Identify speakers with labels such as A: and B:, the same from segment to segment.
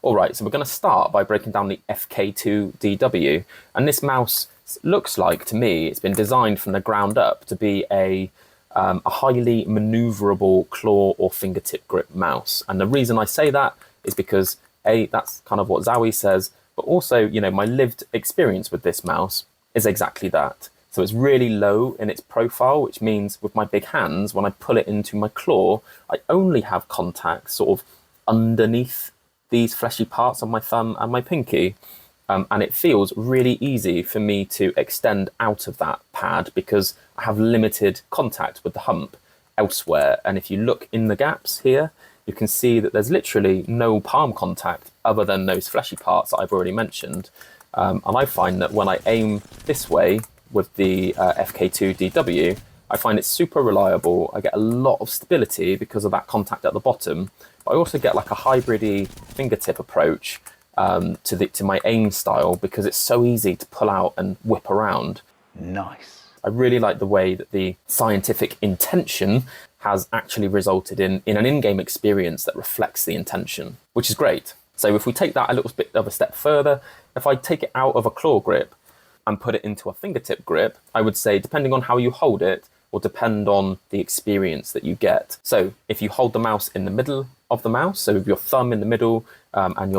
A: All right, so we're going to start by breaking down the FK2-DW. And this mouse looks like, to me, it's been designed from the ground up to be a highly maneuverable claw or fingertip grip mouse. And the reason I say that is because, A, that's kind of what Zowie says, but also, you know, my lived experience with this mouse is exactly that. So it's really low in its profile, which means with my big hands, when I pull it into my claw, I only have contact sort of underneath these fleshy parts on my thumb and my pinky. And it feels really easy for me to extend out of that pad because I have limited contact with the hump elsewhere. And if you look in the gaps here, you can see that there's literally no palm contact other than those fleshy parts that I've already mentioned. And I find that when I aim this way with the FK2-DW, I find it super reliable. I get a lot of stability because of that contact at the bottom, but I also get like a hybrid-y fingertip approach to my aim style because it's so easy to pull out and whip around.
B: Nice.
A: I really like the way that the scientific intention has actually resulted in an in-game experience that reflects the intention, which is great. So if we take that a little bit of a step further, if I take it out of a claw grip and put it into a fingertip grip, I would say, depending on how you hold it, will depend on the experience that you get. So if you hold the mouse in the middle of the mouse, so with your thumb in the middle and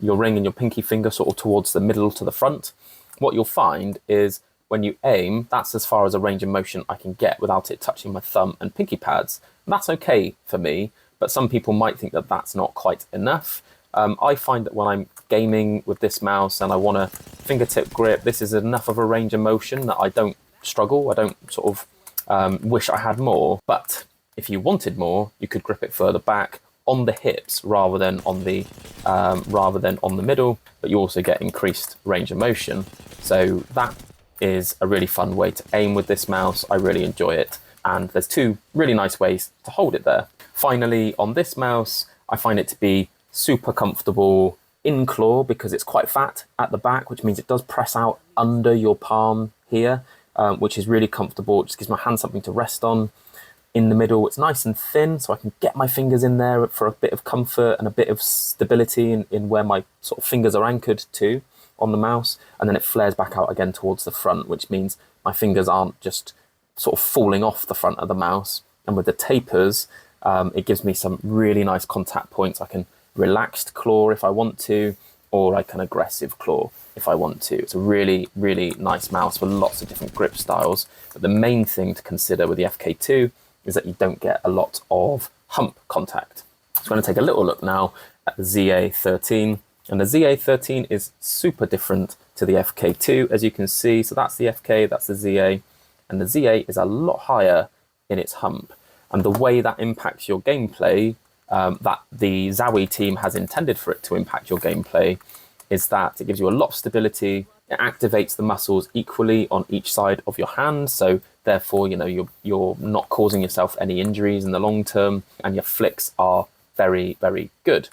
A: your ring and your pinky finger sort of towards the middle to the front, what you'll find is when you aim, that's as far as a range of motion I can get without it touching my thumb and pinky pads. And that's okay for me, but some people might think that that's not quite enough. I find that when I'm gaming with this mouse and I want a fingertip grip, this is enough of a range of motion that I don't struggle. I don't sort of wish I had more. But if you wanted more, you could grip it further back on the hips rather than on the middle, but you also get increased range of motion. So that is a really fun way to aim with this mouse. I really enjoy it. And there's two really nice ways to hold it there. Finally, on this mouse, I find it to be super comfortable in claw because it's quite fat at the back, which means it does press out under your palm here, which is really comfortable. It just gives my hand something to rest on. In the middle, it's nice and thin, so I can get my fingers in there for a bit of comfort and a bit of stability in where my sort of fingers are anchored to on the mouse. And then it flares back out again towards the front, which means my fingers aren't just sort of falling off the front of the mouse. And with the tapers, it gives me some really nice contact points. I can relaxed claw if I want to, or I can aggressive claw if I want to. It's a really, really nice mouse with lots of different grip styles. But the main thing to consider with the FK2 is that you don't get a lot of hump contact. So I'm going to take a little look now at the ZA13. And the ZA13 is super different to the FK2, as you can see. So that's the FK, that's the ZA. And the ZA is a lot higher in its hump. And the way that impacts your gameplay, that the Zowie team has intended for it to impact your gameplay, is that it gives you a lot of stability. It activates the muscles equally on each side of your hand. So therefore, you know, you're not causing yourself any injuries in the long term, and your flicks are very, very good.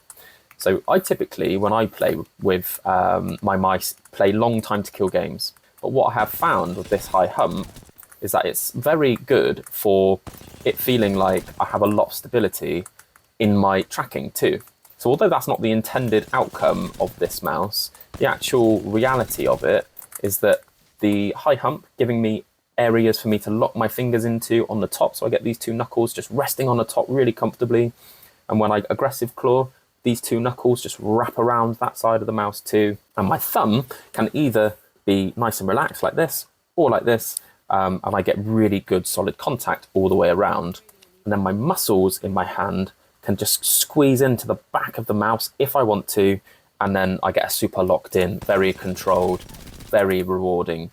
A: So I typically, when I play with my mice, play long time to kill games. But what I have found with this high hump is that it's very good for it feeling like I have a lot of stability in my tracking too. So although that's not the intended outcome of this mouse, the actual reality of it is that the high hump giving me areas for me to lock my fingers into on the top. So I get these two knuckles just resting on the top really comfortably. And when I aggressive claw, these two knuckles just wrap around that side of the mouse too. And my thumb can either be nice and relaxed like this or like this. And I get really good solid contact all the way around. And then my muscles in my hand can just squeeze into the back of the mouse if I want to. And then I get a super locked in, very controlled, very rewarding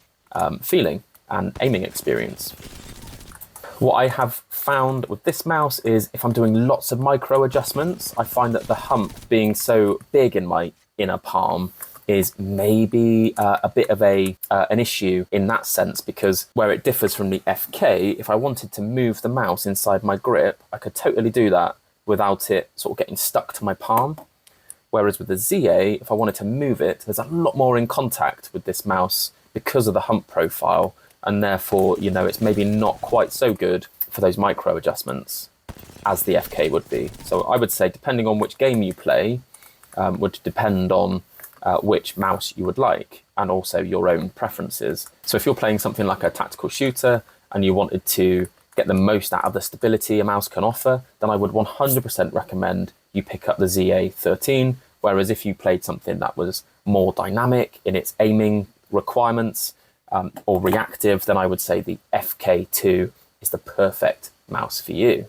A: feeling and aiming experience. What I have found with this mouse is if I'm doing lots of micro adjustments, I find that the hump being so big in my inner palm is maybe a bit of an issue in that sense, because where it differs from the FK, if I wanted to move the mouse inside my grip, I could totally do that without it sort of getting stuck to my palm. Whereas with the ZA, if I wanted to move it, there's a lot more in contact with this mouse because of the hump profile, and therefore, you know, it's maybe not quite so good for those micro adjustments as the FK would be. So I would say, depending on which game you play, would depend on which mouse you would like, and also your own preferences. So if you're playing something like a tactical shooter and you wanted to get the most out of the stability a mouse can offer, then I would 100% recommend you pick up the ZA13. Whereas if you played something that was more dynamic in its aiming requirements or reactive, then I would say the FK2 is the perfect mouse for you.